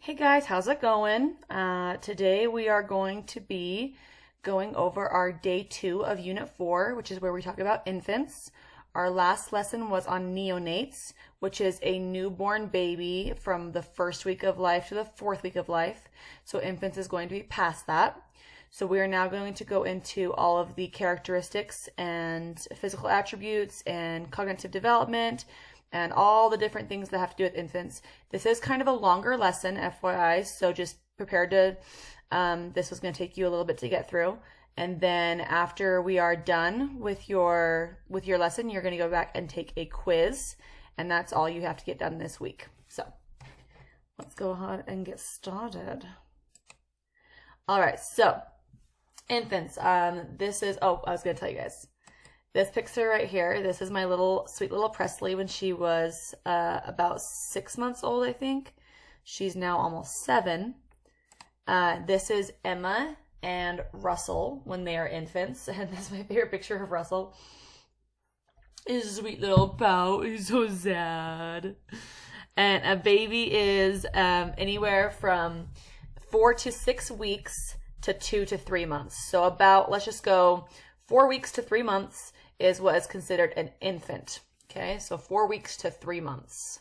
Hey guys, how's it going? Today we are going to be going over our day 2 of Unit 4, which is where we talk about infants. Our last lesson was on neonates, which is a newborn baby from the first week of life to the fourth week of life. So infants is going to be past that. So we are now going to go into all of the characteristics and physical attributes and cognitive development and all the different things that have to do with infants. This is kind of a longer lesson, FYI, so just prepare to, this was going to take you a little bit to get through. And then after we are done with your lesson, you're going to go back and take a quiz, and that's all you have to get done this week. So let's go ahead and get started. All right, so infants, this is, I was going to tell you guys. This picture right here, this is my sweet little Presley when she was about 6 months old, I think. She's now almost 7. This is Emma and Russell when they are infants, and this is my favorite picture of Russell. His sweet little pout, he's so sad. And a baby is anywhere from 4 to 6 weeks to 2 to 3 months. So about, let's just go 4 weeks to 3 months is what is considered an infant. Okay, so 4 weeks to 3 months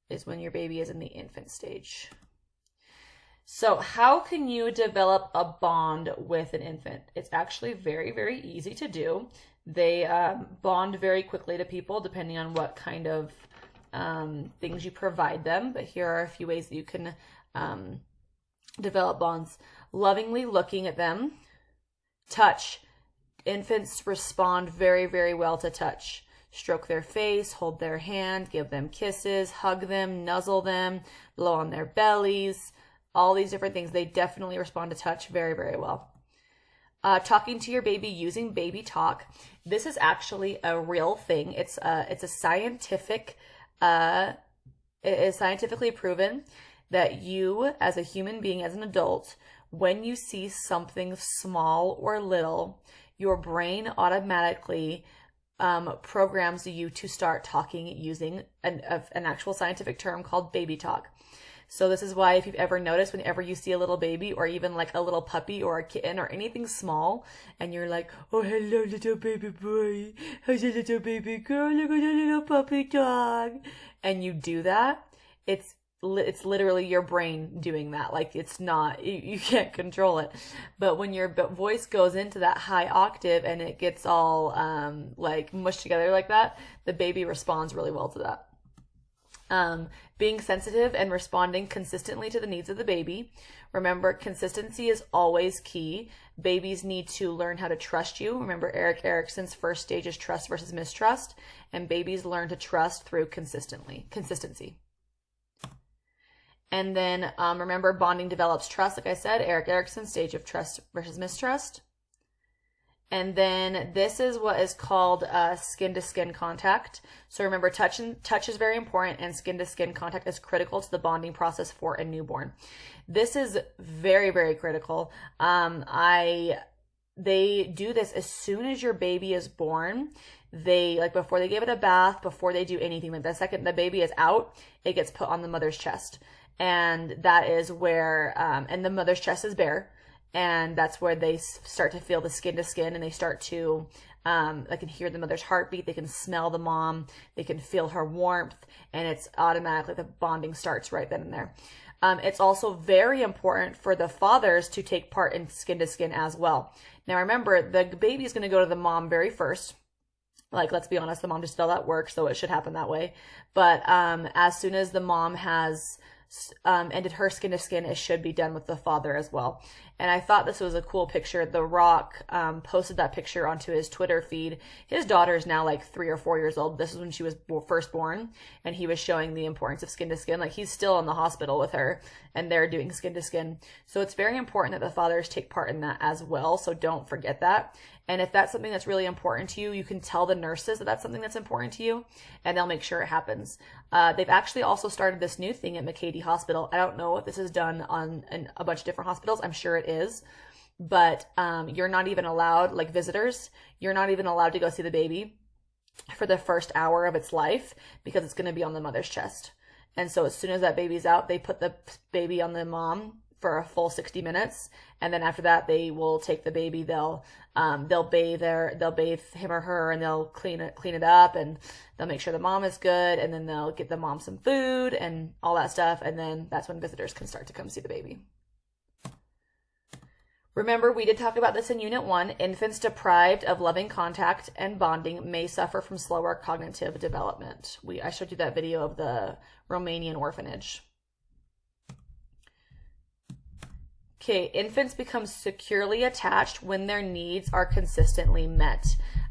is when your baby is in the infant stage. So how can you develop a bond with an infant? It's actually very, very easy to do. They bond very quickly to people depending on what kind of things you provide them. But here are a few ways that you can develop bonds. Lovingly looking at them. Touch. Infants respond very, very well to touch. Stroke their face, hold their hand, give them kisses, hug them, nuzzle them, blow on their bellies, all these different things. They definitely respond to touch very, very well. Talking to your baby using baby talk. This is actually a real thing. It's a scientific, it is scientifically proven that you, as a human being, as an adult, when you see something small or little, your brain automatically programs you to start talking using an actual scientific term called baby talk. So this is why if you've ever noticed, whenever you see a little baby or even like a little puppy or a kitten or anything small, and you're like, oh, hello, little baby boy. How's a little baby girl? Look at a little puppy dog. And you do that, it's literally your brain doing that. Like, it's not, you can't control it. But when your voice goes into that high octave and it gets all like mushed together like that, the baby responds really well to that. Being sensitive and responding consistently to the needs of the baby. Remember, consistency is always key. Babies need to learn how to trust you. Remember, Erik Erikson's first stage is trust versus mistrust, and babies learn to trust through consistency. And then remember, bonding develops trust. Like I said, Erik Erikson's stage of trust versus mistrust. And then this is what is called skin-to-skin contact. So remember, touch is very important, and skin-to-skin contact is critical to the bonding process for a newborn. This is very, very critical. They do this as soon as your baby is born. They, like, before they give it a bath, before they do anything, like the second the baby is out, it gets put on the mother's chest. And that is where, and the mother's chest is bare. And that's where they start to feel the skin to skin, and they start to, they can hear the mother's heartbeat, they can smell the mom, they can feel her warmth, and it's automatically, the bonding starts right then and there. It's also very important for the fathers to take part in skin to skin as well. Now remember, the baby is going to go to the mom very first. Like, let's be honest, the mom just fell at work, so it should happen that way. But as soon as the mom has ended her skin to skin, it should be done with the father as well. And I thought this was a cool picture. The Rock posted that picture onto his Twitter feed. His daughter is now like 3 or 4 years old. This is when she was first born, and he was showing the importance of skin to skin. Like, he's still in the hospital with her, and they're doing skin to skin. So it's very important that the fathers take part in that as well. So don't forget that. And if that's something that's really important to you, you can tell the nurses that that's something that's important to you, and they'll make sure it happens. They've actually also started this new thing at McCady Hospital. I don't know if this is done in a bunch of different hospitals. I'm sure it is. But you're not even allowed, like visitors, you're not even allowed to go see the baby for the first hour of its life, because it's going to be on the mother's chest. And so as soon as that baby's out, they put the baby on the mom for a full 60 minutes. And then after that, they will take the baby, they'll bathe him or her, and they'll clean it up, and they'll make sure the mom is good, and then they'll get the mom some food and all that stuff. And then that's when visitors can start to come see the baby. Remember, we did talk about this in Unit 1. Infants deprived of loving contact and bonding may suffer from slower cognitive development. I showed you that video of the Romanian orphanage. Okay, infants become securely attached when their needs are consistently met.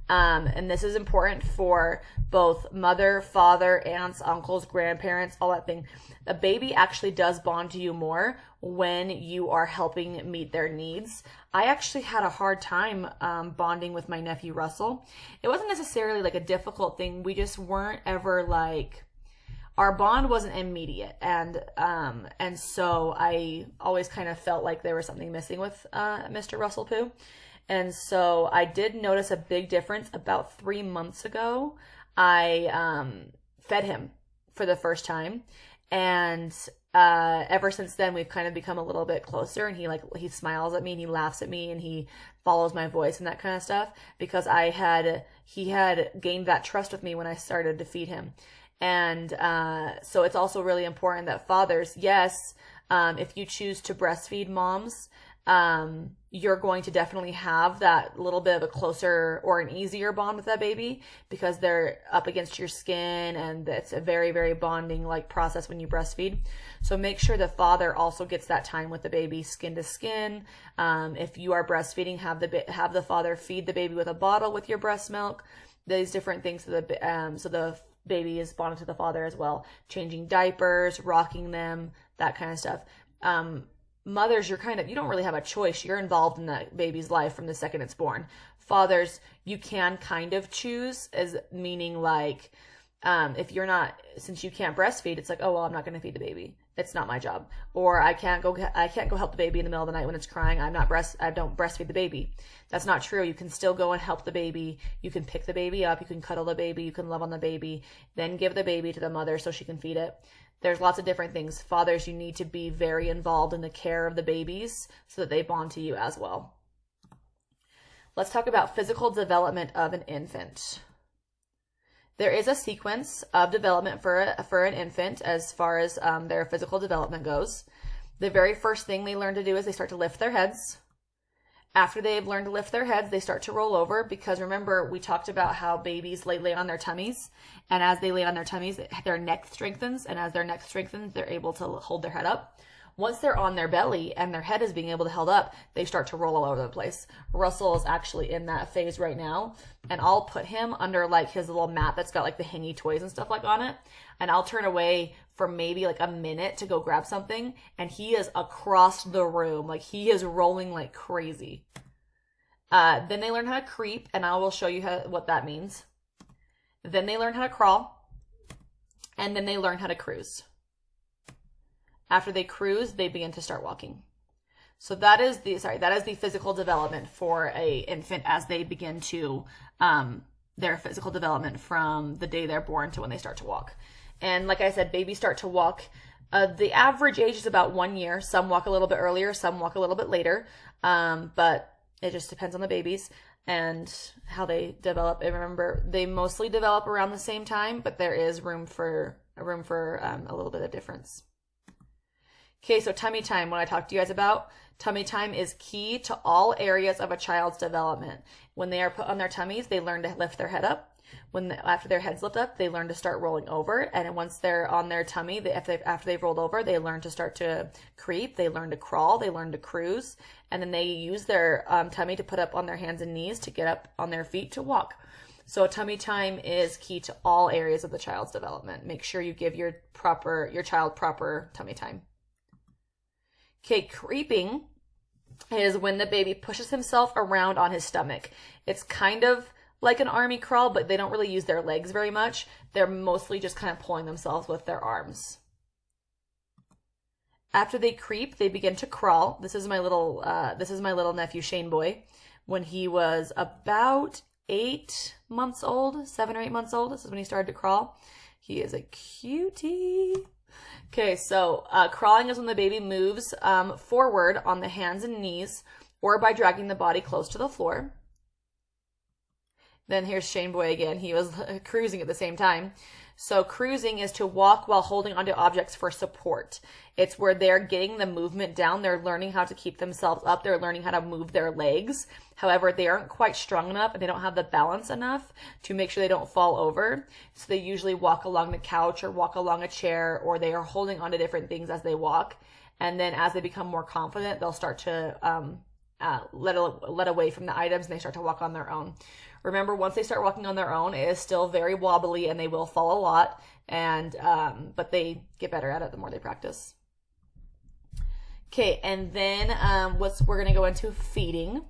And this is important for both mother, father, aunts, uncles, grandparents, all that thing. A baby actually does bond to you more when you are helping meet their needs. I actually had a hard time bonding with my nephew Russell. It wasn't necessarily like a difficult thing. We just weren't ever like, our bond wasn't immediate. And so I always kind of felt like there was something missing with Mr. Russell Poo. And so I did notice a big difference about 3 months ago. I fed him for the first time, and ever since then we've kind of become a little bit closer, and he smiles at me and he laughs at me and he follows my voice and that kind of stuff, because he had gained that trust with me when I started to feed him. And so it's also really important that fathers, yes, if you choose to breastfeed moms, you're going to definitely have that little bit of a closer or an easier bond with that baby, because they're up against your skin, and it's a very, very bonding like process when you breastfeed. So make sure the father also gets that time with the baby, skin to skin. If you are breastfeeding, have the father feed the baby with a bottle with your breast milk. These different things so the baby is bonded to the father as well. Changing diapers, rocking them, that kind of stuff. Mothers, you don't really have a choice. You're involved in that baby's life from the second it's born. Fathers, you can kind of choose, as meaning like, if you're not, since you can't breastfeed, it's like, oh, well, I'm not going to feed the baby. It's not my job. Or I can't go help the baby in the middle of the night when it's crying. I don't breastfeed the baby. That's not true. You can still go and help the baby. You can pick the baby up. You can cuddle the baby. You can love on the baby. Then give the baby to the mother so she can feed it. There's lots of different things. Fathers, you need to be very involved in the care of the babies so that they bond to you as well. Let's talk about physical development of an infant. There is a sequence of development for an infant as far as their physical development goes. The very first thing they learn to do is they start to lift their heads. After they've learned to lift their heads, they start to roll over, because remember, we talked about how babies lay on their tummies, and as they lay on their tummies, their neck strengthens, and as their neck strengthens, they're able to hold their head up. Once they're on their belly and their head is being able to held up, they start to roll all over the place. Russell is actually in that phase right now, and I'll put him under like his little mat that's got like the hangy toys and stuff like on it, and I'll turn away for maybe like a minute to go grab something, and he is across the room. Like, he is rolling like crazy. Then they learn how to creep, and I will show you what that means. Then they learn how to crawl, and then they learn how to cruise. After they cruise, they begin to start walking. So that is the physical development for a infant as they begin to, their physical development from the day they're born to when they start to walk. And like I said, babies start to walk. The average age is about 1 year. Some walk a little bit earlier, some walk a little bit later. But it just depends on the babies and how they develop. And remember, they mostly develop around the same time, but there is room for a little bit of difference. Okay, so tummy time, what I talked to you guys about. Tummy time is key to all areas of a child's development. When they are put on their tummies, they learn to lift their head up. After their heads lift up, they learn to start rolling over. And once they're on their tummy, after they've rolled over, they learn to start to creep. They learn to crawl. They learn to cruise. And then they use their tummy to put up on their hands and knees to get up on their feet to walk. So tummy time is key to all areas of the child's development. Make sure you give your child proper tummy time. Okay, creeping is when the baby pushes himself around on his stomach. It's kind of like an army crawl, but they don't really use their legs very much. They're mostly just kind of pulling themselves with their arms. After they creep, they begin to crawl. This is my little nephew Shane Boy. When he was about 8 months old, 7 or 8 months old, this is when he started to crawl. He is a cutie. Okay, so crawling is when the baby moves forward on the hands and knees or by dragging the body close to the floor. Then here's Shane Boy again. He was cruising at the same time. So cruising is to walk while holding onto objects for support. It's where they're getting the movement down. They're learning how to keep themselves up. They're learning how to move their legs. However, they aren't quite strong enough and they don't have the balance enough to make sure they don't fall over. So they usually walk along the couch or walk along a chair, or they are holding onto different things as they walk. And then as they become more confident, they'll start to let away from the items and they start to walk on their own. Remember, once they start walking on their own, it is still very wobbly and they will fall a lot, and but they get better at it the more they practice. Okay, and then we're going to go into feeding.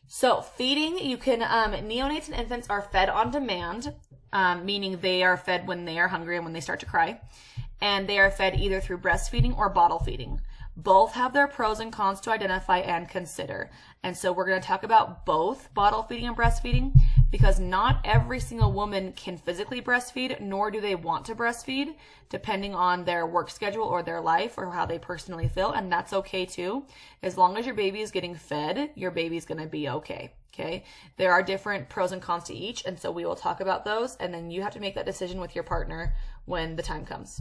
So feeding, you can, neonates and infants are fed on demand, meaning they are fed when they are hungry and when they start to cry. And they are fed either through breastfeeding or bottle feeding. Both have their pros and cons to identify and consider. And so we're going to talk about both bottle feeding and breastfeeding, because not every single woman can physically breastfeed, nor do they want to breastfeed, depending on their work schedule or their life or how they personally feel. And that's okay too. As long as your baby is getting fed, your baby's going to be okay. Okay. There are different pros and cons to each. And so we will talk about those. And then you have to make that decision with your partner when the time comes.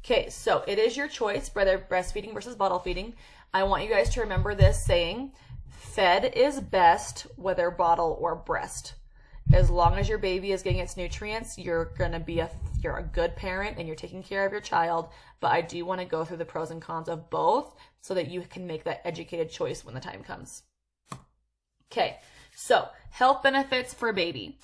Okay, so it is your choice, whether breastfeeding versus bottle feeding. I want you guys to remember this saying, fed is best, whether bottle or breast. As long as your baby is getting its nutrients, you're a good parent and you're taking care of your child. But I do want to go through the pros and cons of both so that you can make that educated choice when the time comes. Okay, so health benefits for baby.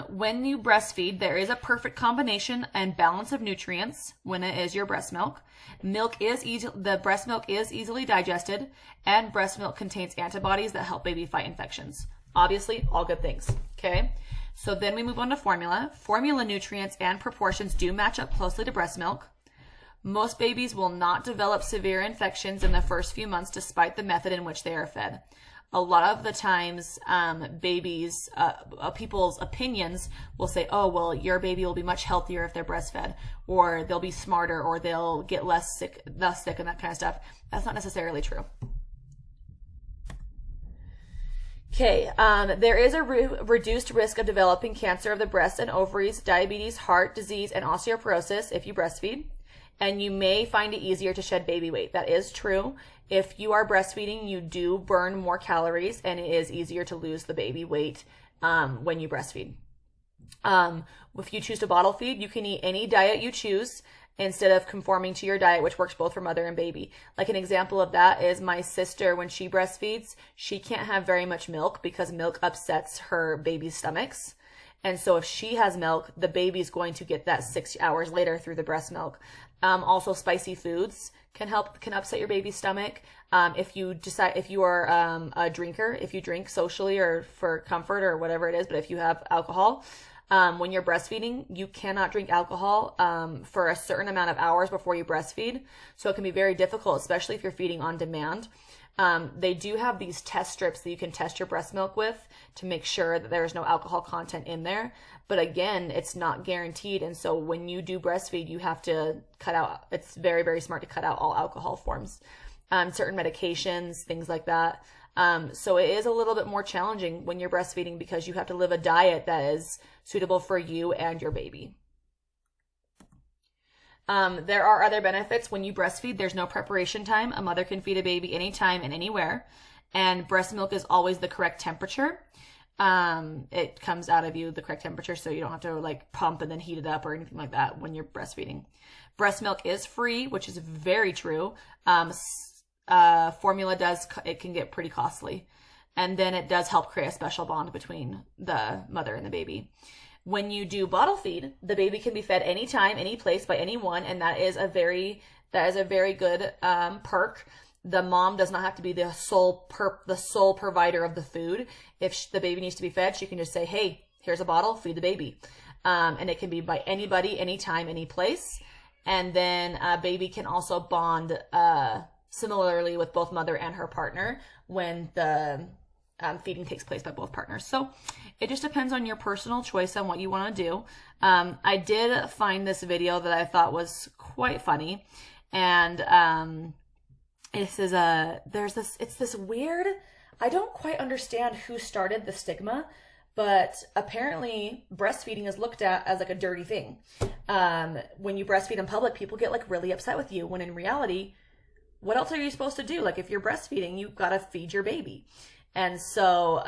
When you breastfeed, there is a perfect combination and balance of nutrients when it is your breast milk. The breast milk is easily digested, and breast milk contains antibodies that help baby fight infections. Obviously, all good things. Okay. So then we move on to formula. Formula nutrients and proportions do match up closely to breast milk. Most babies will not develop severe infections in the first few months despite the method in which they are fed. A lot of the times, people's opinions will say, oh, well, your baby will be much healthier if they're breastfed, or they'll be smarter, or they'll get less sick, and that kind of stuff. That's not necessarily true. Okay, there is a reduced risk of developing cancer of the breast and ovaries, diabetes, heart disease, and osteoporosis if you breastfeed. And you may find it easier to shed baby weight. That is true. If you are breastfeeding, you do burn more calories, and it is easier to lose the baby weight when you breastfeed. If you choose to bottle feed, you can eat any diet you choose instead of conforming to your diet, which works both for mother and baby. Like an example of that is my sister, when she breastfeeds, she can't have very much milk because milk upsets her baby's stomachs. And so if she has milk, the baby's going to get that 6 hours later through the breast milk. Also, spicy foods can upset your baby's stomach. If you are a drinker, if you drink socially or for comfort or whatever it is, but if you have alcohol, when you're breastfeeding, you cannot drink alcohol for a certain amount of hours before you breastfeed. So it can be very difficult, especially if you're feeding on demand. They do have these test strips that you can test your breast milk with to make sure that there's no alcohol content in there. But again, it's not guaranteed. And so when you do breastfeed, you have to cut out, it's very, very smart to cut out all alcohol forms, certain medications, things like that. So it is a little bit more challenging when you're breastfeeding because you have to live a diet that is suitable for you and your baby. There are other benefits when you breastfeed. There's no preparation time. A mother can feed a baby anytime and anywhere. And breast milk is always the correct temperature. It comes out of you the correct temperature, so you don't have to pump and then heat it up or anything like that when you're breastfeeding. Breast milk is free, which is very true. Formula it can get pretty costly. And then it does help create a special bond between the mother and the baby. When you do bottle feed, the baby can be fed anytime, any place by anyone, and that is a very good perk. The mom does not have to be the sole provider of the food. If the baby needs to be fed, she can just say, "Hey, here's a bottle, feed the baby," and it can be by anybody, anytime, any place. And then a baby can also bond similarly with both mother and her partner when the feeding takes place by both partners. So it just depends on your personal choice on what you want to do. I did find this video that I thought was quite funny, and it's this weird, I don't quite understand who started the stigma, but apparently breastfeeding is looked at as like a dirty thing. When you breastfeed in public, people get like really upset with you, when in reality, what else are you supposed to do? Like if you're breastfeeding, you've got to feed your baby. And so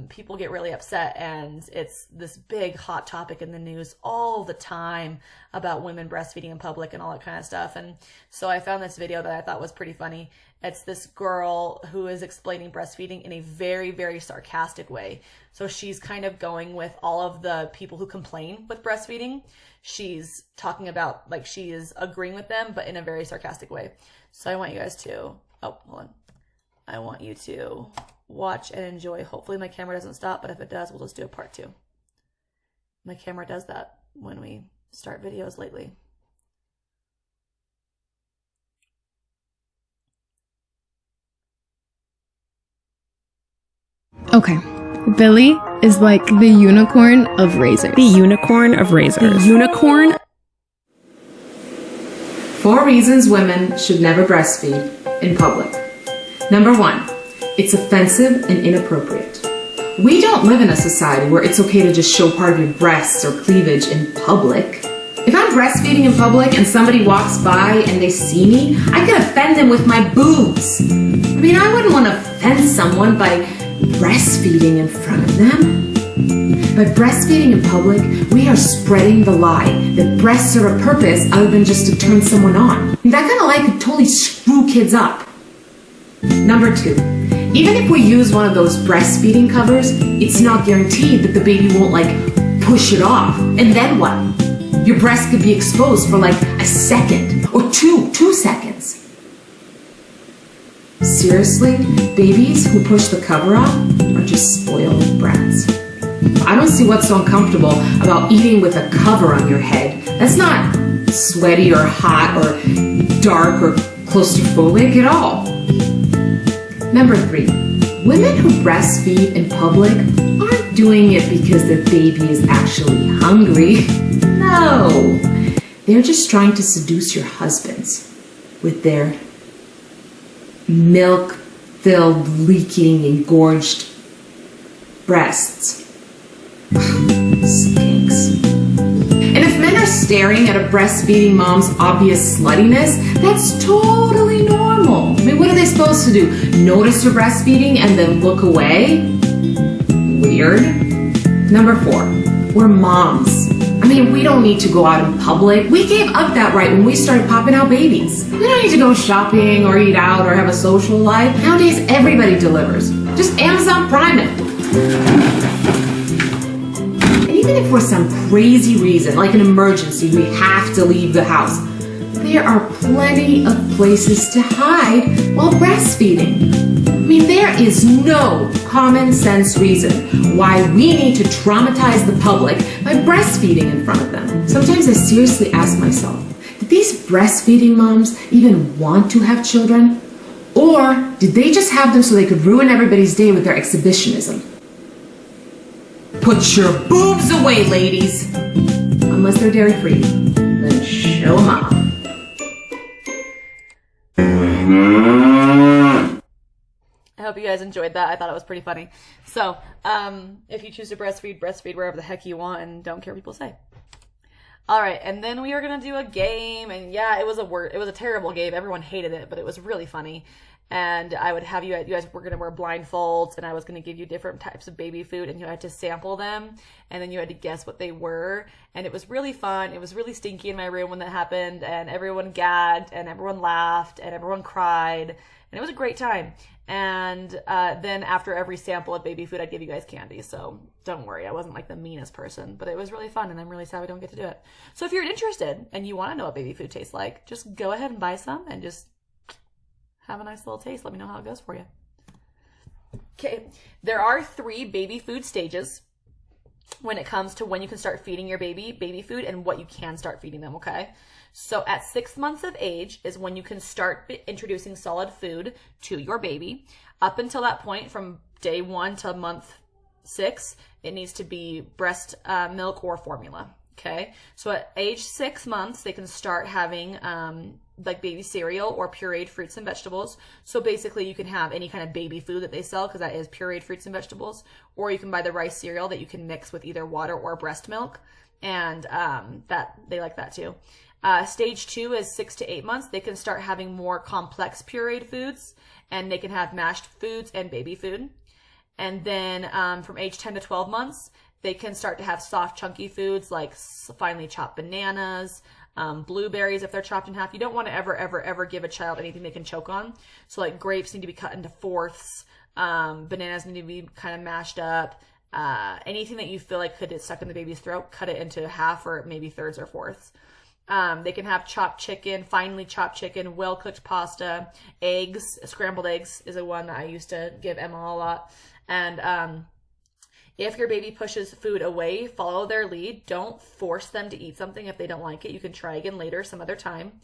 people get really upset, and it's this big hot topic in the news all the time about women breastfeeding in public and all that kind of stuff. And so I found this video that I thought was pretty funny. It's this girl who is explaining breastfeeding in a very, very sarcastic way. So she's kind of going with all of the people who complain with breastfeeding. She's talking about, like, she is agreeing with them, but in a very sarcastic way. So I want you guys to, oh, hold on. I want you to watch and enjoy. Hopefully my camera doesn't stop, but if it does, we'll just do a part 2. My camera does that when we start videos lately. Okay. Billy is like the unicorn of razors. The unicorn of razors. The unicorn. 4 reasons women should never breastfeed in public. Number 1, it's offensive and inappropriate. We don't live in a society where it's okay to just show part of your breasts or cleavage in public. If I'm breastfeeding in public and somebody walks by and they see me, I could offend them with my boobs. I mean, I wouldn't want to offend someone by breastfeeding in front of them. By breastfeeding in public, we are spreading the lie that breasts serve a purpose other than just to turn someone on. And that kind of lie could totally screw kids up. Number 2, even if we use one of those breastfeeding covers, it's not guaranteed that the baby won't like push it off. And then what? Your breast could be exposed for like a second or two seconds. Seriously, babies who push the cover off are just spoiled brats. I don't see what's so uncomfortable about eating with a cover on your head. That's not sweaty or hot or dark or claustrophobic at all. Number 3, women who breastfeed in public aren't doing it because their baby is actually hungry. No, they're just trying to seduce your husbands with their milk-filled, leaking, engorged breasts. Stinks. And if men are staring at a breastfeeding mom's obvious sluttiness, that's totally normal. I mean, what are they supposed to do? Notice her breastfeeding and then look away? Weird. Number 4, we're moms. I mean, we don't need to go out in public. We gave up that right when we started popping out babies. We don't need to go shopping or eat out or have a social life. Nowadays, everybody delivers. Just Amazon Prime it. Even if for some crazy reason, like an emergency, we have to leave the house, there are plenty of places to hide while breastfeeding. I mean, there is no common sense reason why we need to traumatize the public by breastfeeding in front of them. Sometimes I seriously ask myself, did these breastfeeding moms even want to have children? Or did they just have them so they could ruin everybody's day with their exhibitionism? Put your boobs away, ladies! Unless they're dairy-free, then show them off. I hope you guys enjoyed that. I thought it was pretty funny. So, if you choose to breastfeed, breastfeed wherever the heck you want and don't care what people say. All right, and then we are gonna do a game, and yeah, it was a terrible game. Everyone hated it, but it was really funny. And I would have you guys were gonna wear blindfolds, and I was gonna give you different types of baby food, and you had to sample them, and then you had to guess what they were. And it was really fun. It was really stinky in my room when that happened, and everyone gagged, and everyone laughed, and everyone cried, and it was a great time. And then after every sample of baby food, I'd give you guys candy. So don't worry, I wasn't like the meanest person, but it was really fun, and I'm really sad we don't get to do it. So if you're interested and you want to know what baby food tastes like, just go ahead and buy some and just have a nice little taste. Let me know how it goes for you. Okay, there are 3 baby food stages when it comes to when you can start feeding your baby food and what you can start feeding them, okay? So at 6 months of age is when you can start introducing solid food to your baby. Up until that point, from day 1 to month 6, it needs to be breast milk or formula. Okay, so at age 6 months, they can start having like baby cereal or pureed fruits and vegetables. So basically, you can have any kind of baby food that they sell, because that is pureed fruits and vegetables, or you can buy the rice cereal that you can mix with either water or breast milk, and that they like that too. Stage 2 is 6 to 8 months. They can start having more complex pureed foods, and they can have mashed foods and baby food. And then from age 10 to 12 months, they can start to have soft, chunky foods like finely chopped bananas, blueberries if they're chopped in half. You don't want to ever give a child anything they can choke on. So like grapes need to be cut into fourths. Bananas need to be kind of mashed up. Anything that you feel like could get stuck in the baby's throat, cut it into half or maybe thirds or fourths. They can have chopped chicken, finely chopped chicken, well-cooked pasta, eggs. Scrambled eggs is a one that I used to give Emma a lot. And if your baby pushes food away, follow their lead. Don't force them to eat something if they don't like it. You can try again later, some other time.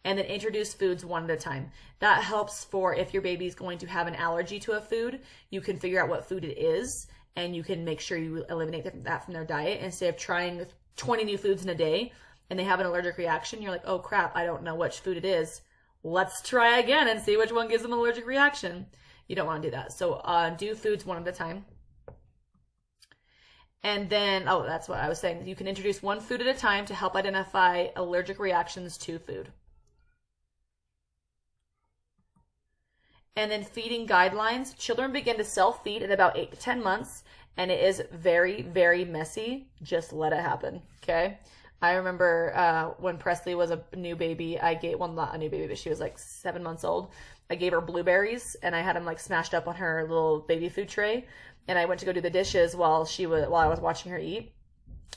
And then introduce foods one at a time. That helps for if your baby's going to have an allergy to a food, you can figure out what food it is, and you can make sure you eliminate that from their diet. Instead of trying 20 new foods in a day and they have an allergic reaction, you're like, oh crap, I don't know which food it is. Let's try again and see which one gives them an allergic reaction. You don't want to do that. So do foods one at a time. And then, that's what I was saying. You can introduce one food at a time to help identify allergic reactions to food. And then feeding guidelines. Children begin to self-feed at about 8 to 10 months, and it is very, very messy. Just let it happen, okay? I remember when Presley was a new baby, not a new baby, but she was like 7 months old. I gave her blueberries, and I had them like smashed up on her little baby food tray. And I went to go do the dishes while I was watching her eat.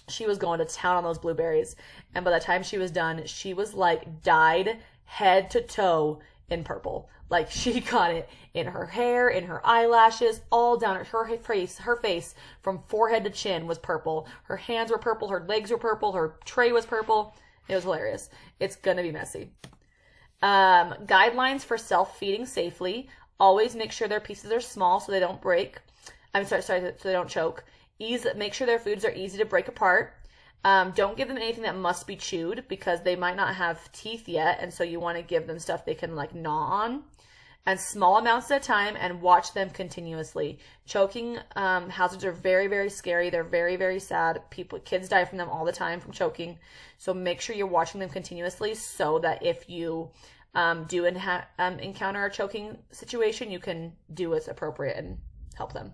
She was going to town on those blueberries. And by the time she was done, she was like dyed head to toe in purple. Like she got it in her hair, in her eyelashes, all down her face. Her face from forehead to chin was purple. Her hands were purple. Her legs were purple. Her tray was purple. It was hilarious. It's gonna be messy. Guidelines for self-feeding safely. Always make sure their pieces are small so they don't break. So they don't choke. Make sure their foods are easy to break apart. Don't give them anything that must be chewed, because they might not have teeth yet, and so you want to give them stuff they can like gnaw on. And small amounts at a time, and watch them continuously. Choking hazards are very, very scary. They're very, very sad. Kids die from them all the time from choking. So make sure you're watching them continuously, so that if you do encounter a choking situation, you can do what's appropriate and help them.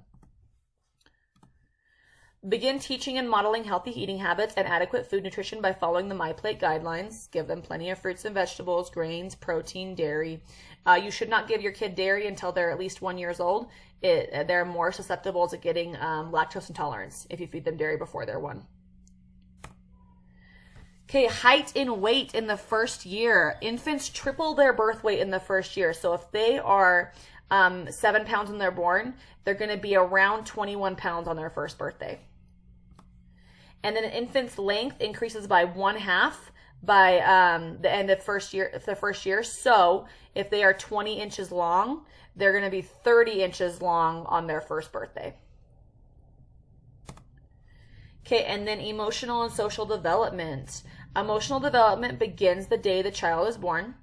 Begin teaching and modeling healthy eating habits and adequate food nutrition by following the MyPlate guidelines. Give them plenty of fruits and vegetables, grains, protein, dairy. You should not give your kid dairy until they're at least 1 year old. They're more susceptible to getting lactose intolerance if you feed them dairy before they're 1. Okay, height and weight in the first year. Infants triple their birth weight in the first year. So if they are 7 pounds when they're born, they're going to be around 21 pounds on their first birthday. And then an infant's length increases by 1/2 by the end of the first year. So if they are 20 inches long, they're going to be 30 inches long on their first birthday. Okay, and then emotional and social development. Emotional development begins the day the child is born.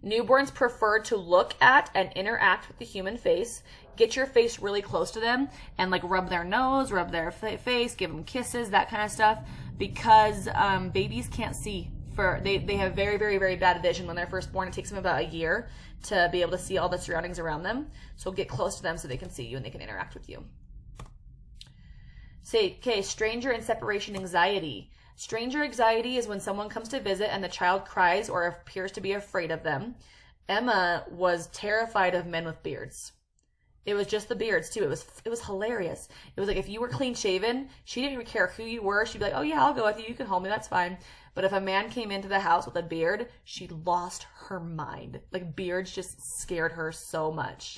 Newborns prefer to look at and interact with the human face. Get your face really close to them and like rub their nose, rub their face, give them kisses, that kind of stuff, because babies can't see. They have very, very, very bad vision when they're first born. It takes them about a year to be able to see all the surroundings around them. So get close to them so they can see you and they can interact with you. Stranger and separation anxiety. Stranger anxiety is when someone comes to visit and the child cries or appears to be afraid of them. Emma was terrified of men with beards. It was just the beards too. It was hilarious. It was like if you were clean shaven, she didn't even care who you were. She'd be like, oh yeah, I'll go with you. You can hold me. That's fine. But if a man came into the house with a beard, she lost her mind. Like beards just scared her so much.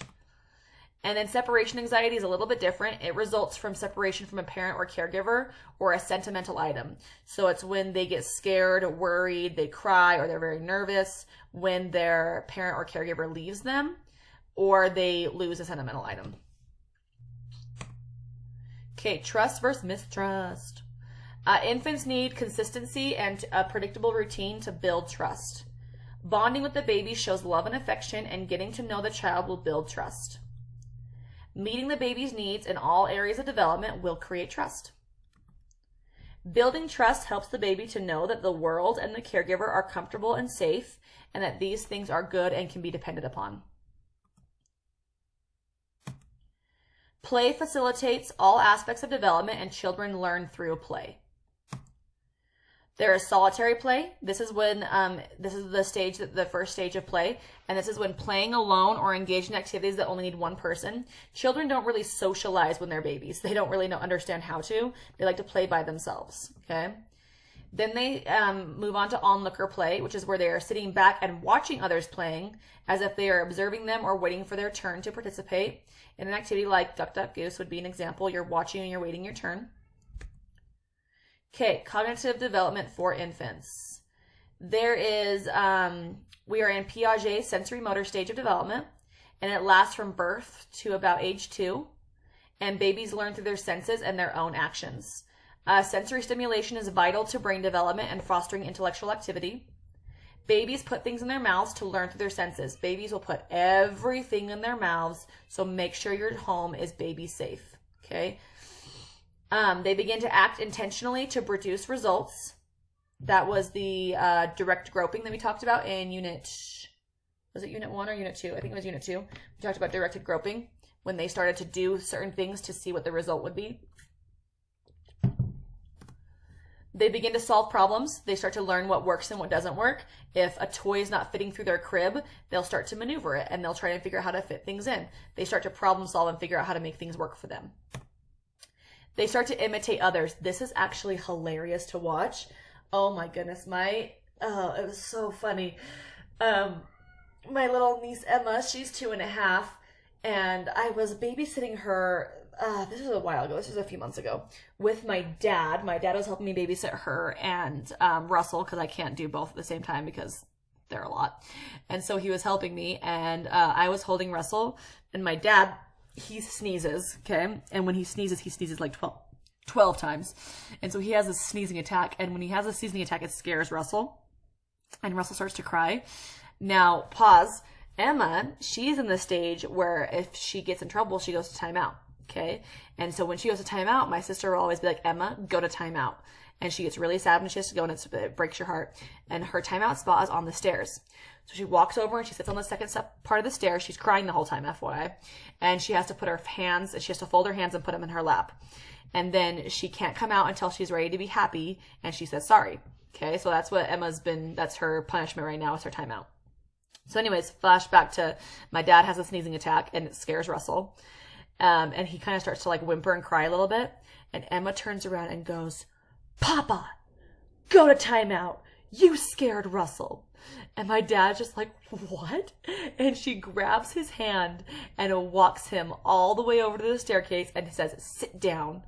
And then separation anxiety is a little bit different. It results from separation from a parent or caregiver or a sentimental item. So it's when they get scared, worried, they cry, or they're very nervous when their parent or caregiver leaves them, or they lose a sentimental item. Okay, trust versus mistrust. Infants need consistency and a predictable routine to build trust. Bonding with the baby shows love and affection, and getting to know the child will build trust. Meeting the baby's needs in all areas of development will create trust. Building trust helps the baby to know that the world and the caregiver are comfortable and safe, and that these things are good and can be depended upon. Play facilitates all aspects of development, and children learn through play. There is solitary play. This is when this is the first stage of play, and this is when playing alone or engaged in activities that only need one person. Children don't really socialize when they're babies. They don't really understand how to. They like to play by themselves. Okay. Then they move on to onlooker play, which is where they are sitting back and watching others playing as if they are observing them or waiting for their turn to participate. In an activity like Duck, Duck, Goose would be an example. You're watching and you're waiting your turn. Okay, cognitive development for infants. There is, we are in Piaget's sensorimotor stage of development, and it lasts from birth to about age 2, and babies learn through their senses and their own actions. Sensory stimulation is vital to brain development and fostering intellectual activity. Babies put things in their mouths to learn through their senses. Babies will put everything in their mouths, so make sure your home is baby safe, okay? They begin to act intentionally to produce results. That was the direct groping that we talked about in was it unit 1 or unit 2? I think it was unit 2. We talked about directed groping, when they started to do certain things to see what the result would be. They begin to solve problems. They start to learn what works and what doesn't work. If a toy is not fitting through their crib, they'll start to maneuver it, and they'll try and figure out how to fit things in. They start to problem solve and figure out how to make things work for them. They start to imitate others. This is actually hilarious to watch. Oh my goodness, it was so funny. My little niece Emma, she's 2.5, and I was babysitting her, this was a while ago, this was a few months ago, with my dad. My dad was helping me babysit her and Russell, because I can't do both at the same time because they're a lot. And so he was helping me, and I was holding Russell, and my dad, he sneezes, okay? And when he sneezes like 12 times. And so he has a sneezing attack. And when he has a sneezing attack, it scares Russell. And Russell starts to cry. Now, pause. Emma, she's in the stage where if she gets in trouble, she goes to timeout, okay? And so when she goes to timeout, my sister will always be like, Emma, go to timeout. And she gets really sad when she has to go, and it breaks your heart. And her timeout spot is on the stairs. So she walks over and she sits on the second part of the stairs. She's crying the whole time, FYI. And she has to fold her hands and put them in her lap. And then she can't come out until she's ready to be happy, and she says sorry. Okay, so that's what that's her punishment right now, is her timeout. So anyways, flashback to my dad has a sneezing attack, and it scares Russell. And he kind of starts to like whimper and cry a little bit. And Emma turns around and goes, Papa, go to timeout. You scared Russell. And my dad's just like, what? And she grabs his hand and walks him all the way over to the staircase and says, sit down.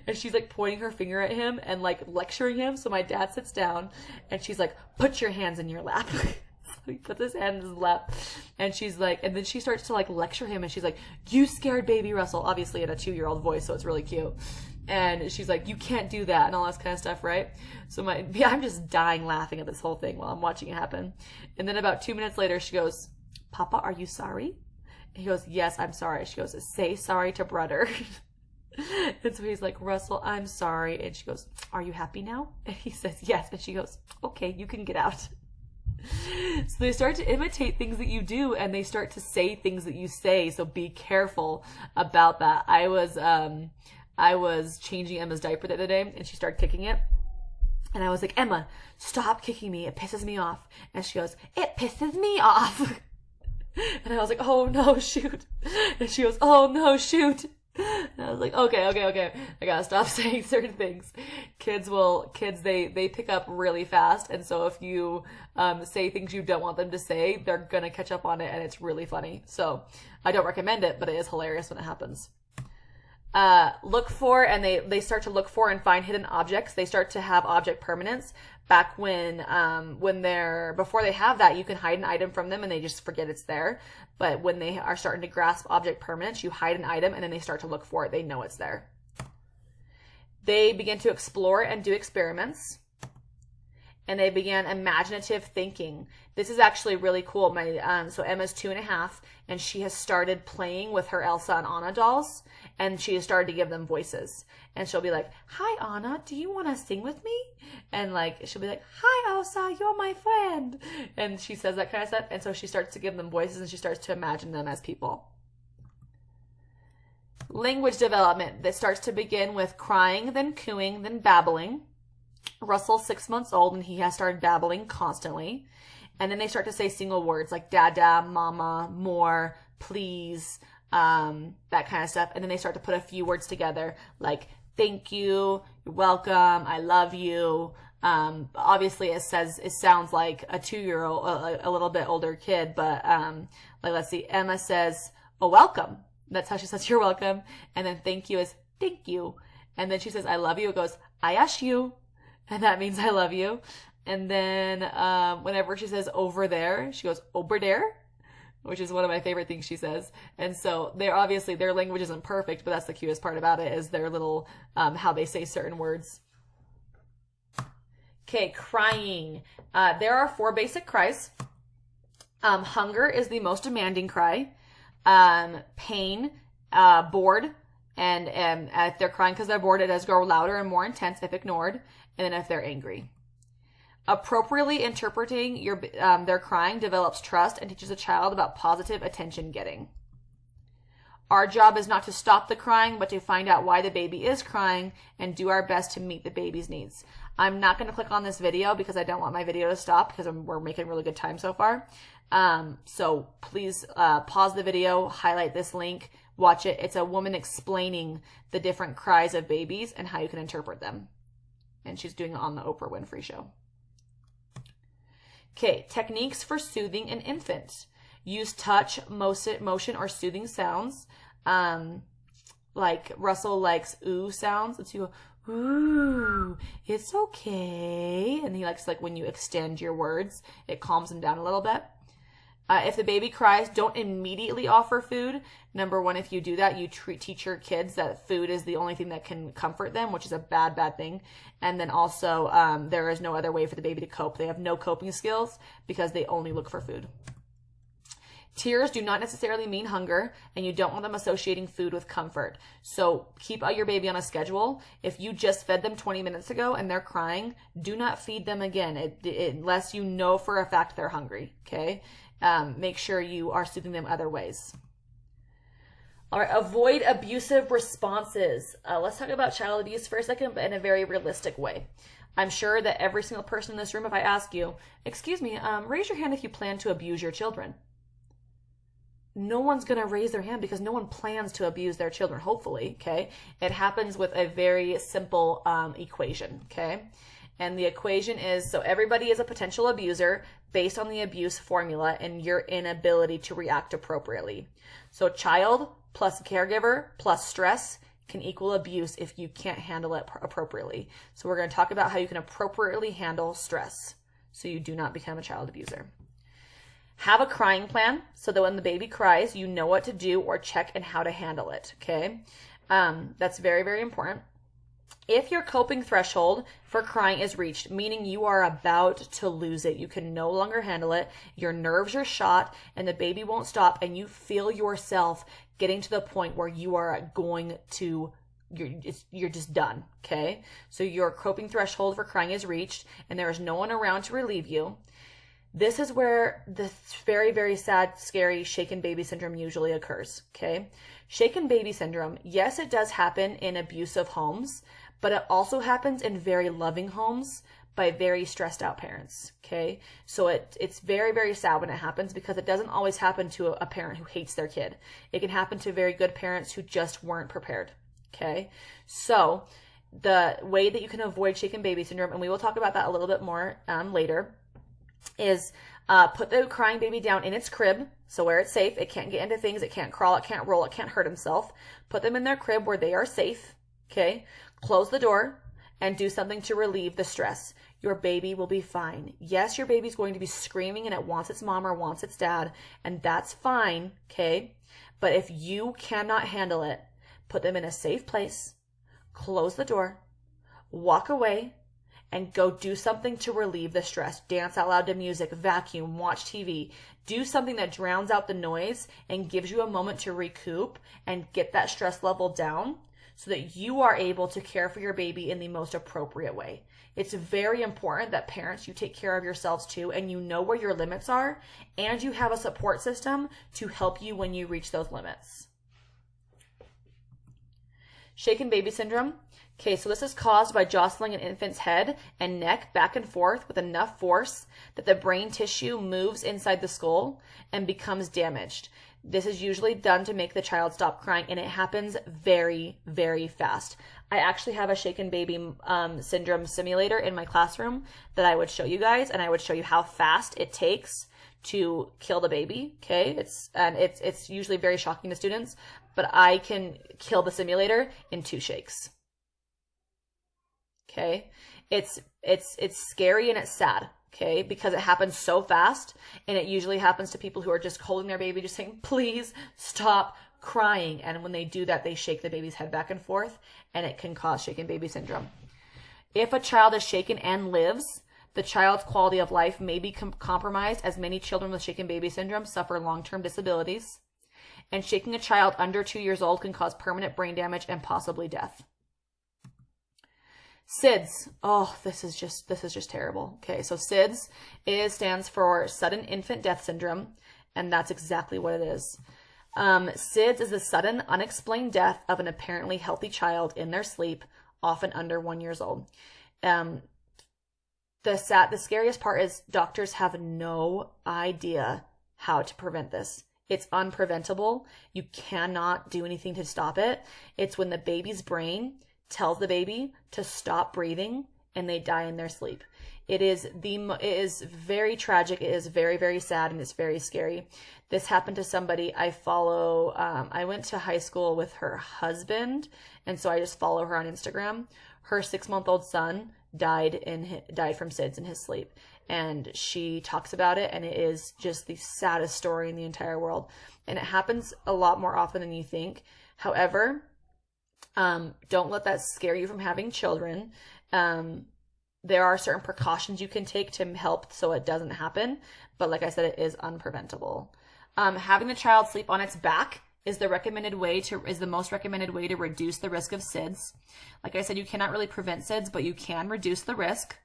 And she's like pointing her finger at him and like lecturing him. So my dad sits down and she's like, put your hands in your lap. So he puts his hand in his lap, and she's like, and then she starts to like lecture him, and she's like, you scared baby Russell, obviously in a 2-year-old voice, so it's really cute. And she's like, you can't do that, and all this kind of stuff, right? So I'm just dying laughing at this whole thing while I'm watching it happen. And then about 2 minutes later, she goes, Papa, are you sorry? And he goes, yes, I'm sorry. She goes, say sorry to brother. And so he's like, Russell, I'm sorry. And she goes, are you happy now? And he says, yes. And she goes, okay, you can get out. So they start to imitate things that you do, and they start to say things that you say. So be careful about that. I was changing Emma's diaper the other day, and she started kicking it. And I was like, Emma, stop kicking me. It pisses me off. And she goes, it pisses me off. And I was like, oh no, shoot. And she goes, oh no, shoot. And I was like, okay. I gotta stop saying certain things. Kids, they pick up really fast. And so if you say things you don't want them to say, they're gonna catch up on it, and it's really funny. So I don't recommend it, but it is hilarious when it happens. Look for, and they start to look for and find hidden objects. They start to have object permanence. Back before they have that, you can hide an item from them and they just forget it's there. But when they are starting to grasp object permanence, you hide an item and then they start to look for it. They know it's there. They begin to explore and do experiments. And they began imaginative thinking. This is actually really cool. So Emma's 2.5, and she has started playing with her Elsa and Anna dolls, and she has started to give them voices. And she'll be like, "Hi, Anna, do you want to sing with me?" And like, she'll be like, "Hi, Elsa, you're my friend." And she says that kind of stuff. And so she starts to give them voices, and she starts to imagine them as people. Language development that starts to begin with crying, then cooing, then babbling. Russell's 6 months old, and he has started babbling constantly. And then they start to say single words like dada, mama, more, please, that kind of stuff. And then they start to put a few words together like thank you, you're welcome, I love you. Obviously it sounds like a 2-year-old, a little bit older kid, but like, let's see, Emma says, "Oh, welcome." That's how she says you're welcome. And then thank you is thank you. And then she says I love you. It goes I ash you. And that means I love you. And then whenever she says over there, she goes over there, which is one of my favorite things she says. And so they're obviously, their language isn't perfect, but that's the cutest part about it, is their little, how they say certain words. Okay, crying. There are 4 basic cries. Hunger is the most demanding cry. Pain, bored, and if they're crying because they're bored, it does grow louder and more intense if ignored, and then if they're angry. Appropriately interpreting their crying develops trust and teaches a child about positive attention getting. Our job is not to stop the crying, but to find out why the baby is crying and do our best to meet the baby's needs. I'm not going to click on this video because I don't want my video to stop, because we're making really good time so far. So please pause the video, highlight this link, watch it. It's a woman explaining the different cries of babies and how you can interpret them. And she's doing it on the Oprah Winfrey Show. Okay, techniques for soothing an infant. Use touch, motion, or soothing sounds. Like Russell likes ooh sounds. It's you go, ooh, it's okay. And he likes like when you extend your words, it calms him down a little bit. If the baby cries, don't immediately offer food. Number one, if you do that, you teach your kids that food is the only thing that can comfort them, which is a bad thing. And then also, there is no other way for the baby to cope. They have no coping skills because they only look for food. Tears do not necessarily mean hunger, and you don't want them associating food with comfort. So keep your baby on a schedule. If you just fed them 20 minutes ago and they're crying, do not feed them again unless you know for a fact they're hungry, okay? Make sure you are soothing them other ways. All right, avoid abusive responses. Let's talk about child abuse for a second, but in a very realistic way. I'm sure that every single person in this room, if I ask you, excuse me, raise your hand if you plan to abuse your children. No one's going to raise their hand because no one plans to abuse their children, hopefully, okay? It happens with a very simple equation, okay? And the equation is, so everybody is a potential abuser based on the abuse formula and your inability to react appropriately. So child plus caregiver plus stress can equal abuse if you can't handle it appropriately. So we're going to talk about how you can appropriately handle stress so you do not become a child abuser. Have a crying plan so that when the baby cries, you know what to do or check and how to handle it, okay? That's very, very important. If your coping threshold for crying is reached, meaning you are about to lose it, you can no longer handle it, your nerves are shot, and the baby won't stop, and you feel yourself getting to the point where you are going to, you're just done, okay? So your coping threshold for crying is reached, and there is no one around to relieve you. This is where the very, very sad, scary shaken baby syndrome usually occurs, okay? Shaken baby syndrome, yes, it does happen in abusive homes, but it also happens in very loving homes by very stressed out parents, okay? So it's very, very sad when it happens because it doesn't always happen to a parent who hates their kid. It can happen to very good parents who just weren't prepared, okay? So the way that you can avoid shaken baby syndrome, and we will talk about that a little bit more later, is put the crying baby down in its crib, so where it's safe. It can't get into things, it can't crawl, it can't roll, it can't hurt himself. Put them in their crib where they are safe, okay? Close the door and do something to relieve the stress. Your baby will be fine. Yes, your baby's going to be screaming and it wants its mom or wants its dad, and that's fine, okay? But if you cannot handle it, put them in a safe place, close the door, walk away and go do something to relieve the stress. Dance out loud to music, vacuum, watch TV. Do something that drowns out the noise and gives you a moment to recoup and get that stress level down so that you are able to care for your baby in the most appropriate way. It's very important that parents, you take care of yourselves too, and you know where your limits are, and you have a support system to help you when you reach those limits. Shaken baby syndrome. Okay, so this is caused by jostling an infant's head and neck back and forth with enough force that the brain tissue moves inside the skull and becomes damaged. This is usually done to make the child stop crying, and it happens very, very fast. I actually have a shaken baby syndrome simulator in my classroom that I would show you guys, and I would show you how fast it takes to kill the baby. Okay, it's usually very shocking to students, but I can kill the simulator in 2 shakes. Okay, it's scary and it's sad. Okay, because it happens so fast, and it usually happens to people who are just holding their baby, just saying, please stop crying. And when they do that, they shake the baby's head back and forth, and it can cause shaken baby syndrome. If a child is shaken and lives, the child's quality of life may be compromised, as many children with shaken baby syndrome suffer long-term disabilities. And shaking a child under 2 years old can cause permanent brain damage and possibly death. SIDS. Oh, this is just terrible. Okay, so SIDS stands for Sudden Infant Death Syndrome, and that's exactly what it is. SIDS is the sudden, unexplained death of an apparently healthy child in their sleep, often under 1 year old. The scariest part is doctors have no idea how to prevent this. It's unpreventable. You cannot do anything to stop it. It's when the baby's brain tells the baby to stop breathing and they die in their sleep. It is very tragic. It is very, very sad, and it's very scary. This happened to somebody I follow. I went to high school with her husband, and so I just follow her on Instagram. Her 6-month-old son died from SIDS in his sleep, and she talks about it, and it is just the saddest story in the entire world. And it happens a lot more often than you think. However, don't let that scare you from having children. There are certain precautions you can take to help so it doesn't happen. But like I said, it is unpreventable. Having the child sleep on its back is the most recommended way to reduce the risk of SIDS. Like I said, you cannot really prevent SIDS, but you can reduce the risk.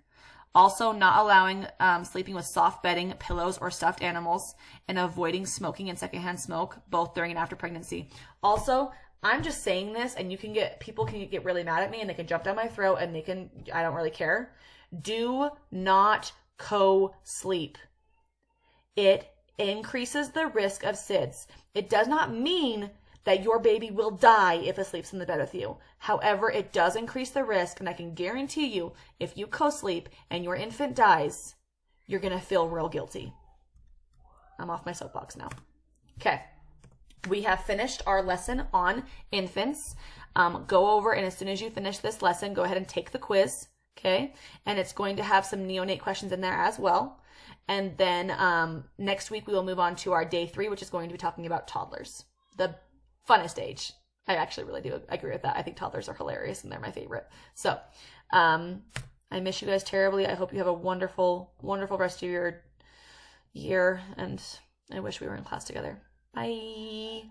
Also, not allowing sleeping with soft bedding, pillows, or stuffed animals, and avoiding smoking and secondhand smoke, both during and after pregnancy. Also, I'm just saying this, and people can get really mad at me, and they can jump down my throat, and I don't really care. Do not co-sleep. It increases the risk of SIDS. It does not mean that your baby will die if it sleeps in the bed with you. However, it does increase the risk, and I can guarantee you, if you co-sleep and your infant dies, you're going to feel real guilty. I'm off my soapbox now. Okay. We have finished our lesson on infants. Go over, and as soon as you finish this lesson, go ahead and take the quiz, okay? And it's going to have some neonate questions in there as well. And then next week, we will move on to our day 3, which is going to be talking about toddlers, the funnest age. I actually really do agree with that. I think toddlers are hilarious, and they're my favorite. So I miss you guys terribly. I hope you have a wonderful, wonderful rest of your year, and I wish we were in class together. Bye.